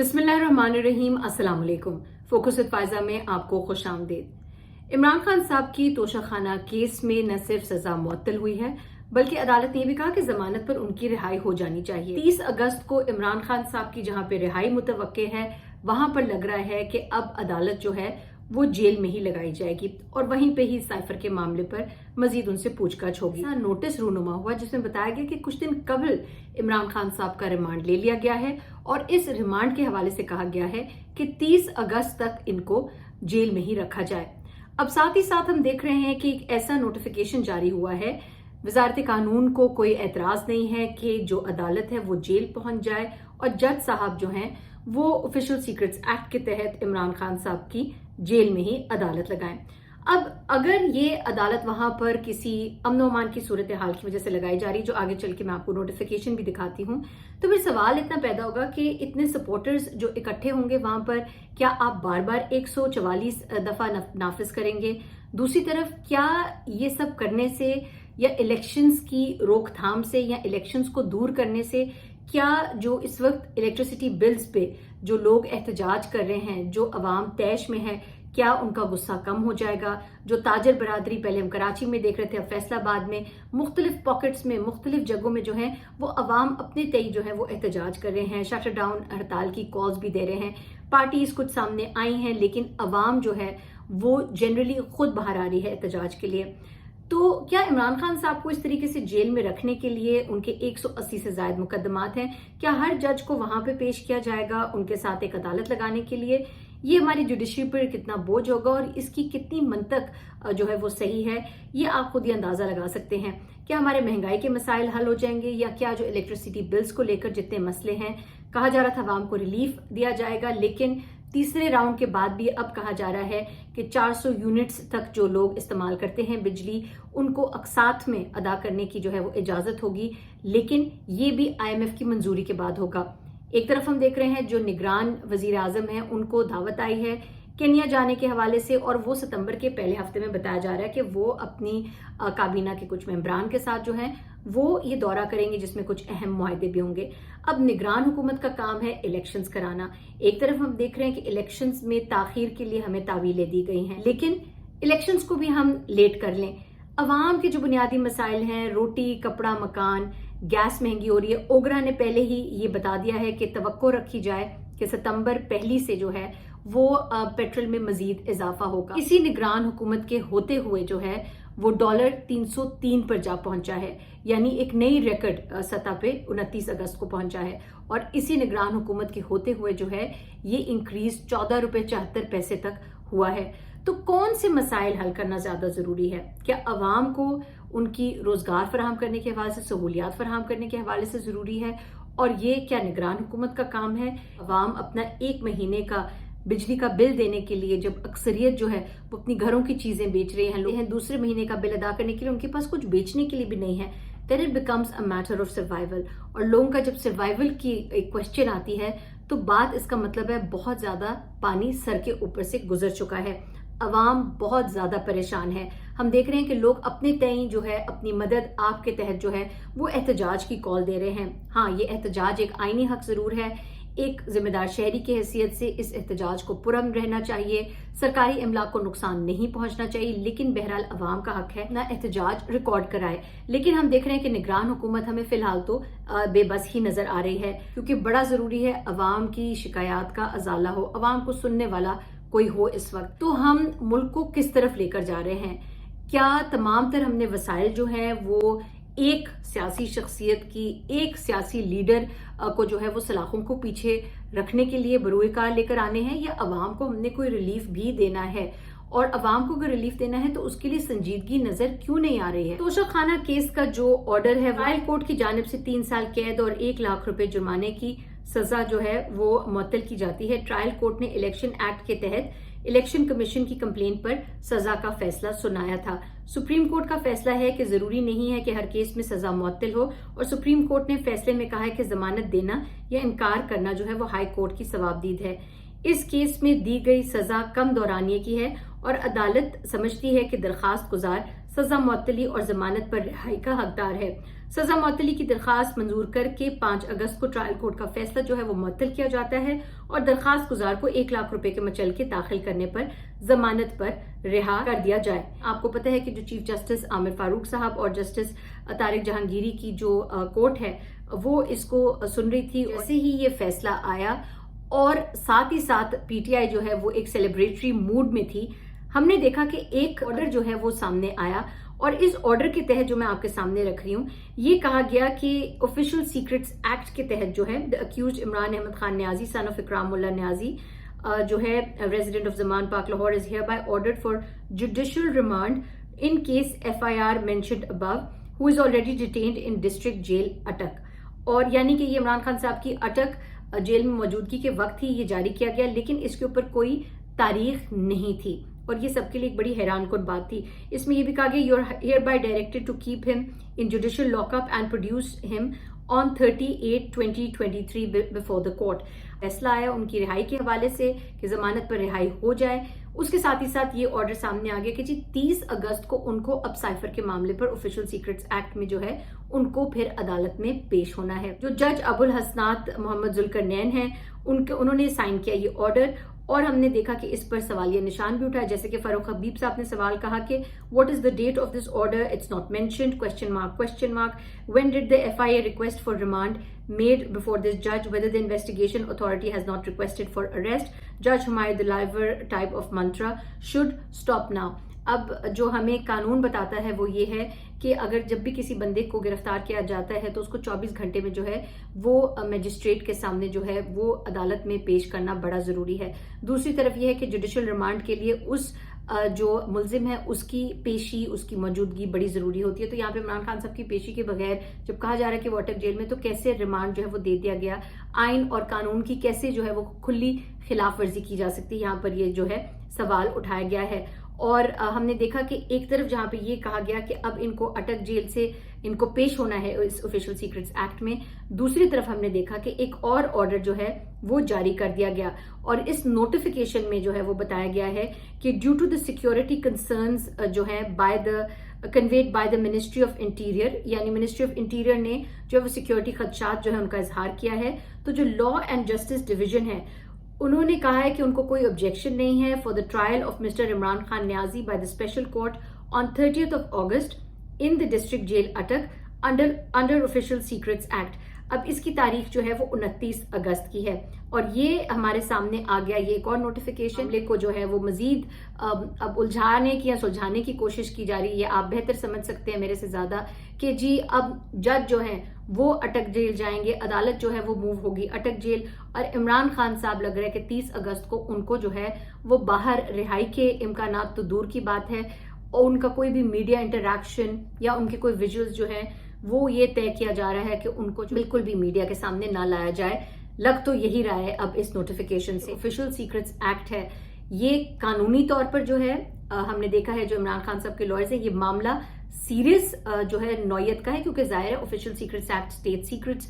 बिस्मिल्लाहिर्रहमानिर्रहीम, अस्सलाम वालेकुम। फोकस विद फायजा में आपको खुश आमदीद। इमरान खान साहब की तोशाखाना केस में न सिर्फ सजा मुअत्तल हुई है बल्कि अदालत ने भी कहा कि जमानत पर उनकी रिहाई हो जानी चाहिए। 30 अगस्त को इमरान खान साहब की जहां पे रिहाई मुतवक्के है वहां पर लग रहा है कि अब अदालत जो है वो जेल में ही लगाई जाएगी और वहीं पे ही साइफर के मामले पर मजीद उनसे पूछताछ होगी। नोटिस रूनुमा हुआ जिसमें बताया गया कि कुछ दिन कबल इमरान खान साहब का रिमांड ले लिया गया है और इस रिमांड के हवाले से कहा गया है कि 30 अगस्त तक इनको जेल में ही रखा जाए। अब साथ ही साथ हम देख रहे हैं कि एक ऐसा नोटिफिकेशन जारी हुआ है, वजारत कानून को कोई एतराज नहीं है कि जो अदालत है वो जेल पहुंच जाए और जज साहब जो हैं वो ऑफिशियल सीक्रेट्स एक्ट के तहत इमरान खान साहब की जेल में ही अदालत लगाएं। अब अगर ये अदालत वहां पर किसी अमन अमान की सूरत हाल की वजह से लगाई जा रही, जो आगे चल के मैं आपको नोटिफिकेशन भी दिखाती हूँ, तो फिर सवाल इतना पैदा होगा कि इतने सपोर्टर्स जो इकट्ठे होंगे वहां पर, क्या आप बार बार 144 दफा नाफिज करेंगे? दूसरी तरफ क्या ये सब करने से या इलेक्शंस की रोकथाम से या इलेक्शंस को दूर करने से क्या जो इस वक्त इलेक्ट्रिसिटी बिल्स पे जो लोग एहतजाज कर रहे हैं, जो अवाम तैश में है, क्या उनका गुस्सा कम हो जाएगा? जो ताजर बरादरी, पहले हम कराची में देख रहे थे, अब फैसलाबाद में, मुख्तलिफ पॉकेट्स में, मुख्तलिफ जगहों में जो है वो अवाम अपने तय जो है वो एहतजाज कर रहे हैं, शटर डाउन हड़ताल की कॉल्स भी दे रहे हैं। पार्टीज कुछ सामने आई हैं लेकिन अवाम जो है वो जनरली खुद बाहर आ रही है एहतजाज के लिए। तो क्या इमरान खान साहब को इस तरीके से जेल में रखने के लिए उनके 180 से ज्यादा मुकदमात हैं, क्या हर जज को वहां पे पेश किया जाएगा उनके साथ एक अदालत लगाने के लिए? ये हमारी जुडिशरी पर कितना बोझ होगा और इसकी कितनी मंतक जो है वो सही है, ये आप खुद ही अंदाजा लगा सकते हैं। क्या हमारे महंगाई के मसाइल हल हो जाएंगे या क्या जो इलेक्ट्रिसिटी बिल्स को लेकर जितने मसले हैं, कहा जा रहा था अवाम को रिलीफ दिया जाएगा, लेकिन तीसरे राउंड के बाद भी अब कहा जा रहा है कि 400 यूनिट्स तक जो लोग इस्तेमाल करते हैं बिजली, उनको अकसात में अदा करने की जो है वो इजाजत होगी, लेकिन ये भी IMF की मंजूरी के बाद होगा। एक तरफ हम देख रहे हैं जो निगरान वजीर आजम है उनको दावत आई है केन्या जाने के हवाले से और वो सितंबर के पहले हफ्ते में बताया जा रहा है कि वो अपनी काबीना के कुछ मेंबरान के साथ जो है वो ये दौरा करेंगे जिसमें कुछ अहम मुआहदे भी होंगे। अब निगरान हुकूमत का काम है इलेक्शंस कराना। एक तरफ हम देख रहे हैं कि इलेक्शंस में ताखीर के लिए हमें तावीलें दी गई हैं, लेकिन इलेक्शंस को भी हम लेट कर लें। अवाम के जो बुनियादी मसाइल हैं, रोटी, कपड़ा, मकान, गैस महंगी हो रही है। ओगरा ने पहले ही ये बता दिया है कि तवक्को रखी जाए कि सितंबर पहली से जो है वो पेट्रोल में मजीद इजाफा होगा। इसी निगरान हुकूमत के होते हुए जो है वो डॉलर 303 पर जा पहुंचा है, यानी एक नई रिकॉर्ड सतह पे 29 अगस्त को पहुंचा है। और इसी निगरान हुकूमत के होते हुए जो है ये इंक्रीज 14 रुपए 74 पैसे तक हुआ है। तो कौन से मसाइल हल करना ज्यादा जरूरी है? क्या अवाम को उनकी रोजगार फराहम करने के हवाले से, सहूलियात फराहम करने के हवाले से जरूरी है? और ये क्या निगरान हुकूमत का काम है? अवाम अपना 1 महीने का बिजली का बिल देने के लिए, जब अक्सरियत जो है वो अपनी घरों की चीजें बेच रहे हैं, लोग हैं दूसरे महीने का बिल अदा करने के लिए उनके पास कुछ बेचने के लिए भी नहीं है, then it becomes a matter of survival. और लोगों का जब सर्वाइवल की एक क्वेश्चन आती है तो बात इसका मतलब है बहुत ज्यादा पानी सर के ऊपर से गुजर चुका है, अवाम बहुत ज्यादा परेशान है। हम देख रहे हैं कि लोग अपने तय जो है अपनी मदद आपके तहत जो है वो एहतजाज की कॉल दे रहे हैं। हाँ, ये एहतजाज एक आईनी हक जरूर है, एक जिम्मेदार शहरी की हैसियत से इस एहतजाज को पुरअमन रहना चाहिए, सरकारी इमलाक को नुकसान नहीं पहुंचना चाहिए, लेकिन बहरहाल अवाम का हक है ना एहतजाज रिकॉर्ड कराए। लेकिन हम देख रहे हैं कि निगरान हुकूमत हमें फिलहाल तो बेबस ही नजर आ रही है, क्योंकि बड़ा जरूरी है अवाम की शिकायत का अजाला हो, अवाम को सुनने वाला कोई हो इस वक्त। तो हम मुल्क को किस तरफ लेकर जा रहे हैं? क्या तमाम तर हमने वसाइल जो है वो एक सियासी शख्सियत की, एक सियासी लीडर को जो है वो सलाखों को पीछे रखने के लिए बरूए कार लेकर आने हैं, या अवाम को हमने कोई रिलीफ भी देना है? और अवाम को अगर रिलीफ देना है तो उसके लिए संजीदगी नजर क्यों नहीं आ रही है? तोशाखाना केस का जो ऑर्डर है, ट्रायल कोर्ट की जानिब से 3 साल कैद और 1 लाख रुपए जुर्माने की सजा जो है वो मुअत्तल की जाती है। ट्रायल कोर्ट ने इलेक्शन एक्ट के तहत इलेक्शन कमीशन की कंप्लेंट पर सजा का फैसला सुनाया था। सुप्रीम कोर्ट का फैसला है कि जरूरी नहीं है कि हर केस में सजा मुअत्तल हो, और सुप्रीम कोर्ट ने फैसले में कहा है कि जमानत देना या इनकार करना जो है वो हाई कोर्ट की सवाबदीद है। इस केस में दी गई सजा कम दौरानिये की है और अदालत समझती है कि दरखास्त गुजार सजा मुअत्तली और जमानत पर रिहाई का हकदार है। سزا معطلی کی درخواست منظور کر کے 5 اگست کو ٹرائل کورٹ کا فیصلہ جو ہے وہ معطل کیا جاتا ہے اور درخواست گزار کو 1 لاکھ روپے کے مچلکے داخل کرنے پر ضمانت پر رہا کر دیا جائے۔ آپ کو پتہ ہے کہ جو چیف جسٹس عامر فاروق صاحب اور جسٹس طارق جہانگیری کی جو کورٹ ہے وہ اس کو سن رہی تھی، جیسے ہی یہ فیصلہ آیا اور ساتھ ہی ساتھ پی ٹی آئی جو ہے وہ ایک سیلیبریٹری موڈ میں تھی، ہم نے دیکھا کہ ایک آرڈر جو ہے وہ سامنے آیا اور اس آرڈر کے تحت جو میں آپ کے سامنے رکھ رہی ہوں، یہ کہا گیا کہ آفیشل سیکرٹس ایکٹ کے تحت جو ہے accused Imran Ahmed Khan Niazi son of Ikramullah Niazi جو ہے resident of Zaman Park Lahore is hereby ordered for judicial remand in case F I R mentioned above who is already detained in district jail Attock. اور یعنی کہ یہ عمران خان صاحب کی اٹک جیل میں موجودگی کے وقت ہی یہ جاری کیا گیا، لیکن اس کے اوپر کوئی تاریخ نہیں تھی اور یہ سب کے لیے ایک بڑی حیران کن بات تھی۔ اس میں یہ بھی کہا گیا you are hereby directed to keep him in judicial lock up and produce him on 30/8/2023 before the court. فیصلہ آیا ان کی رہائی کے حوالے سے کہ ضمانت پر رہائی ہو جائے، اس کے ساتھ ہی ساتھ یہ آرڈر سامنے آ گیا کہ 30 اگست کو ان کو اب سائفر کے معاملے پر آفیشل سیکرٹس ایکٹ میں جو ہے ان کو پھر عدالت میں پیش ہونا ہے۔ جو جج ابو الحسنات محمد ذوالقرنین ہیں انہوں نے سائن کیا یہ آرڈر، اور ہم نے دیکھا کہ اس پر سوالیہ نشان بھی اٹھا، جیسے کہ فاروق حبیب صاحب نے سوال کہا کہ what is the date of this order, it's not mentioned question mark when did the F I a request for remand made before this جج whether the investigation authority has not requested for arrest جج ہمایوں دلاور type of Mantra should stop now. اب جو ہمیں قانون بتاتا ہے وہ یہ ہے کہ اگر جب بھی کسی بندے کو گرفتار کیا جاتا ہے تو اس کو 24 گھنٹے میں جو ہے وہ میجسٹریٹ کے سامنے جو ہے وہ عدالت میں پیش کرنا بڑا ضروری ہے۔ دوسری طرف یہ ہے کہ جوڈیشل ریمانڈ کے لیے اس جو ملزم ہے اس کی پیشی، اس کی موجودگی بڑی ضروری ہوتی ہے۔ تو یہاں پہ عمران خان صاحب کی پیشی کے بغیر جب کہا جا رہا ہے کہ وہ اٹک جیل میں، تو کیسے ریمانڈ جو ہے وہ دے دیا گیا؟ آئین اور قانون کی کیسے جو ہے وہ کھلی خلاف ورزی کی جا سکتی ہے؟ یہاں پر یہ جو ہے سوال اٹھایا گیا ہے۔ اور ہم نے دیکھا کہ ایک طرف جہاں پہ یہ کہا گیا کہ اب ان کو اٹک جیل سے ان کو پیش ہونا ہے اس آفیشل سیکرٹس ایکٹ میں، دوسری طرف ہم نے دیکھا کہ ایک اور آرڈر جو ہے وہ جاری کر دیا گیا اور اس نوٹیفیکیشن میں جو ہے وہ بتایا گیا ہے کہ due to the security concerns جو ہے conveyed by the Ministry of Interior، یعنی منسٹری آف انٹیریئر نے جو ہے وہ سیکیورٹی خدشات جو ہے ان کا اظہار کیا ہے، تو جو لا اینڈ جسٹس ڈویژن ہے انہوں نے کہا ہے کہ ان کو کوئی آبجیکشن نہیں ہے for the trial of mister Imran Khan Niazi by the special court on 30th of August in the district jail Attock under official secrets act. اب اس کی تاریخ جو ہے وہ 29 اگست کی ہے اور یہ ہمارے سامنے آ گیا یہ ایک اور نوٹیفیکیشن کو جو ہے وہ مزید اب الجھانے کی یا سلجھانے کی کوشش کی جا رہی ہے۔ آپ بہتر سمجھ سکتے ہیں میرے سے زیادہ کہ جی اب جج جو ہیں وہ اٹک جیل جائیں گے، عدالت جو ہے وہ موو ہوگی اٹک جیل، اور عمران خان صاحب لگ رہا ہے کہ 30 اگست کو ان کو جو ہے وہ باہر رہائی کے امکانات تو دور کی بات ہے، اور ان کا کوئی بھی میڈیا انٹریکشن یا ان کے کوئی ویژولز جو ہیں وہ یہ طے کیا جا رہا ہے کہ ان کو بالکل بھی میڈیا کے سامنے نہ لایا جائے۔ لگ تو یہی رہا ہے اب اس نوٹیفیکیشن سے۔ آفیشل سیکرٹس ایکٹ ہے یہ قانونی طور پر جو ہے ہم نے دیکھا ہے جو عمران خان صاحب کے لائرز ہیں، یہ معاملہ سیریس جو ہے نوعیت کا ہے، کیونکہ ظاہر ہے official secrets act state secrets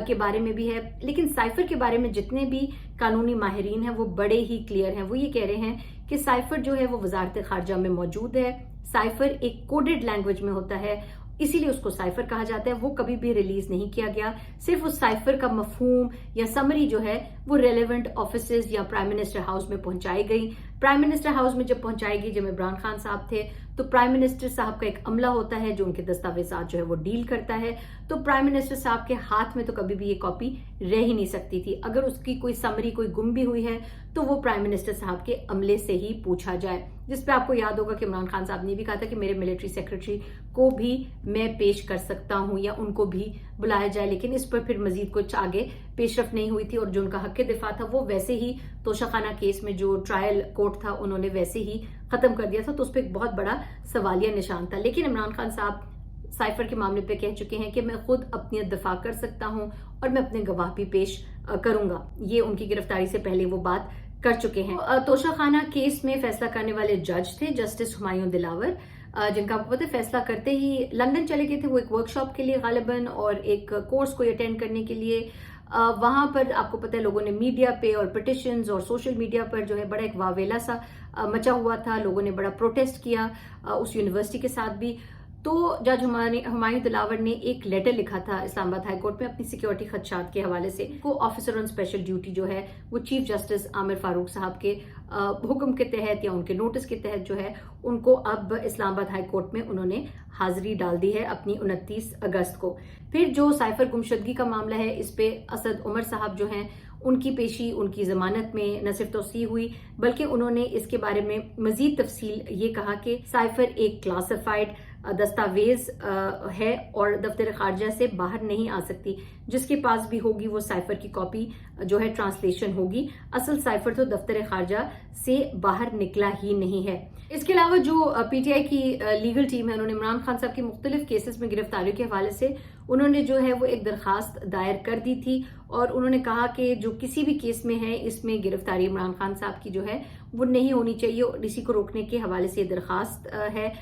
کے بارے میں بھی ہے، لیکن سائفر کے بارے میں جتنے بھی قانونی ماہرین ہیں وہ بڑے ہی کلیئر ہیں۔ وہ یہ کہہ رہے ہیں کہ سائفر جو ہے وہ وزارت خارجہ میں موجود ہے، سائفر ایک کوڈڈ لینگویج میں ہوتا ہے، اسی لیے اس کو سائفر کہا جاتا ہے، وہ کبھی بھی ریلیز نہیں کیا گیا۔ صرف اس سائفر کا مفہوم یا سمری جو ہے وہ ریلیونٹ آفیسز یا پرائم منسٹر ہاؤس میں پہنچائی گئی۔ پرائم منسٹر ہاؤس میں جب پہنچائی گئی، جب عمران خان صاحب تھے تو پرائم منسٹر صاحب کا ایک عملہ ہوتا ہے جو ان کے دستاویزات جو ہے وہ ڈیل کرتا ہے، تو پرائم منسٹر صاحب کے ہاتھ میں تو کبھی بھی یہ کاپی رہ ہی نہیں سکتی تھی۔ اگر اس کی کوئی سمری کوئی گم بھی ہوئی ہے تو وہ پرائم منسٹر صاحب کے عملے سے ہی پوچھا جائے، جس پہ آپ کو یاد ہوگا کہ عمران خان صاحب نے بھی کہا تھا کہ میرے ملٹری سیکرٹری کو بھی میں پیش کر سکتا ہوں یا ان کو بھی بلایا جائے، لیکن اس پر پھر مزید کچھ آگے پیش رفت نہیں ہوئی تھی، اور جو ان کا حق دفاع تھا وہ ویسے ہی توشہ خانہ کیس میں جو ٹرائل کورٹ تھا انہوں نے ویسے ہی ختم کر دیا تھا، تو اس پہ ایک بہت بڑا سوالیہ نشان تھا۔ لیکن عمران خان صاحب سائفر کے معاملے پہ کہہ چکے ہیں کہ میں خود اپنی دفاع کر سکتا ہوں اور میں اپنے گواہ بھی پیش کروں گا، یہ ان کی گرفتاری سے پہلے وہ بات کر چکے ہیں۔ توشہ خانہ کیس میں فیصلہ کرنے والے جج تھے جسٹس ہمایوں دلاور، جن کا آپ کو پتہ ہے فیصلہ کرتے ہی لندن چلے گئے تھے وہ ایک ورک شاپ کے لیے غالباً اور ایک کورس کو اٹینڈ کرنے کے لیے۔ وہاں پر آپ کو پتہ ہے لوگوں نے میڈیا پہ اور پٹیشنز اور سوشل میڈیا پر جو ہے بڑا ایک واویلا سا مچا ہوا تھا، لوگوں نے بڑا پروٹیسٹ کیا اس یونیورسٹی کے ساتھ بھی۔ تو जज हुमायूं दिलावर ने एक लेटर लिखा था इस्लामाबाद हाई कोर्ट में अपनी सिक्योरिटी खदशात के हवाले से। को ऑफिसर ऑन स्पेशल ड्यूटी जो है वो चीफ जस्टिस आमिर फारूक साहब के हुक्म के तहत या उनके नोटिस के तहत जो है उनको अब इस्लामाबाद हाई कोर्ट में उन्होंने हाजिरी डाल दी है अपनी 29 अगस्त को। फिर जो साइफर गुमशदगी का मामला है, इस पे असद उमर साहब जो हैं उनकी पेशी, उनकी जमानत में न सिर्फ तोसी हुई बल्कि उन्होंने इसके बारे में मजीद तफसील ये कहा कि साइफर एक क्लासिफाइड दस्तावेज है और दफ्तर खारजा से बाहर नहीं आ सकती। जिसके पास भी होगी वो साइफर की कॉपी जो है ट्रांसलेशन होगी। असल साइफर तो दफ्तर खारजा से बाहर निकला ही नहीं है। इसके अलावा जो पीटीआई की लीगल टीम है, उन्होंने इमरान खान साहब के मुख्तलिफ केसेस में गिरफ्तारियों के हवाले से उन्होंने जो है वो एक दरखास्त दायर कर दी थी और उन्होंने कहा कि जो किसी भी केस में है इसमें गिरफ्तारी इमरान खान साहब की जो है वो नहीं होनी चाहिए और इसी को रोकने के हवाले से दरखास्त है।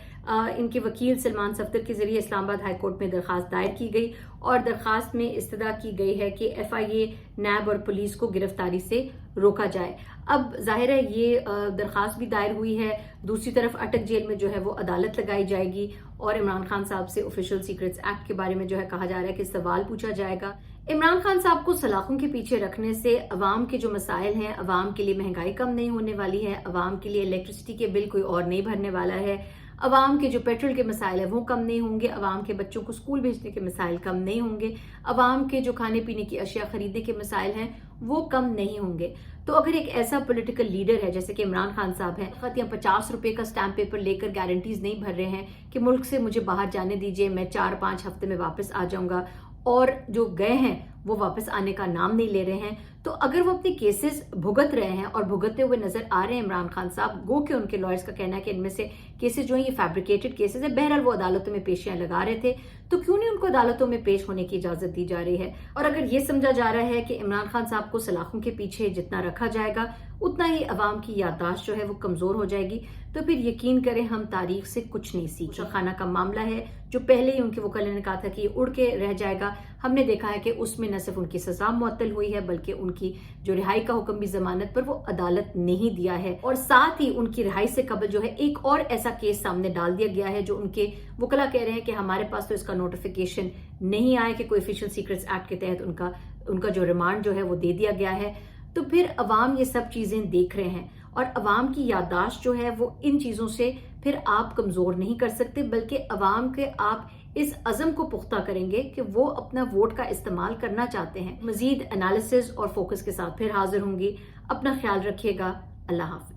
इनके वकील सलमान सफ्तर के जरिए इस्लामाबाद हाई कोर्ट में दरखास्त दायर की गई और दरखास्त में इस्तदा की गई है कि एफआईए, नैब और पुलिस को गिरफ्तारी से रोका जाए। अब जाहिर है ये दरखास्त भी दायर हुई है। दूसरी तरफ अटक जेल में जो है वो अदालत लगाई जाएगी और इमरान खान साहब से ऑफिशियल सीक्रेट्स एक्ट के बारे में जो है कहा जा रहा है कि सवाल पूछा जाएगा। इमरान खान साहब को सलाखों के पीछे रखने से अवाम के जो मसाइल हैं, अवाम के लिए महंगाई कम नहीं होने वाली है, अवाम के लिए इलेक्ट्रिसिटी के बिल कोई और नहीं भरने वाला है, अवाम के जो पेट्रोल के मसाइल है वो कम नहीं होंगे, अवाम के बच्चों को स्कूल भेजने के मसाइल कम नहीं होंगे, अवाम के जो खाने पीने की अशिया खरीदने के मसाइल हैं वो कम नहीं होंगे। तो अगर एक ऐसा पॉलिटिकल लीडर है जैसे कि इमरान खान साहब हैं, खत या 50 रुपए का स्टैम्प पेपर लेकर गारंटीज नहीं भर रहे हैं कि मुल्क से मुझे बाहर जाने दीजिए, मैं 4-5 हफ्ते में वापस आ जाऊंगा, और जो गए हैं वो वापस आने का नाम नहीं ले रहे हैं, तो अगर वो अपने केसेस भुगत रहे हैं और भुगतते हुए नजर आ रहे हैं इमरान खान साहब, गो के उनके लॉयर्स का कहना है कि इनमें से केसेस जो है ये फैब्रिकेटेड केसेस है, बहरहाल वो अदालतों में पेशियां लगा रहे थे, तो क्यों नहीं उनको अदालतों में पेश होने की इजाजत दी जा रही है। और अगर ये समझा जा रहा है कि इमरान खान साहब को सलाखों के पीछे जितना रखा जाएगा उतना ही अवाम की याददाश्त जो है वो कमजोर हो जाएगी, तो फिर यकीन करें हम तारीख से कुछ नहीं सीखे। खाना का मामला है जो पहले ही उनके वकील ने कहा था कि ये उड़ के रह जाएगा, हमने देखा है कि उसमें न सिर्फ उनकी सजा मुअत्तल हुई है बल्कि उनकी जो रिहाई का हुक्म भी जमानत पर वो अदालत ने ही दिया है, और साथ ही उनकी रिहाई से कबल जो है एक और ऐसा केस सामने डाल दिया गया है जो उनके वकला कह रहे हैं कि हमारे पास तो इसका नोटिफिकेशन नहीं आया कि कोई ऑफिशियल सीक्रेट्स एक्ट के तहत उनका जो रिमांड जो है वो दे दिया गया है। तो फिर अवाम ये सब चीजें देख रहे हैं और अवाम की याददाश्त जो है वो इन चीजों से फिर आप कमजोर नहीं कर सकते, बल्कि अवाम के आप इस अज़म को पुख्ता करेंगे कि वो अपना वोट का इस्तेमाल करना चाहते हैं। मजीद एनालिसिस और फोकस के साथ फिर हाजिर होंगी। अपना ख्याल रखिएगा। अल्लाह हाफ़िज़।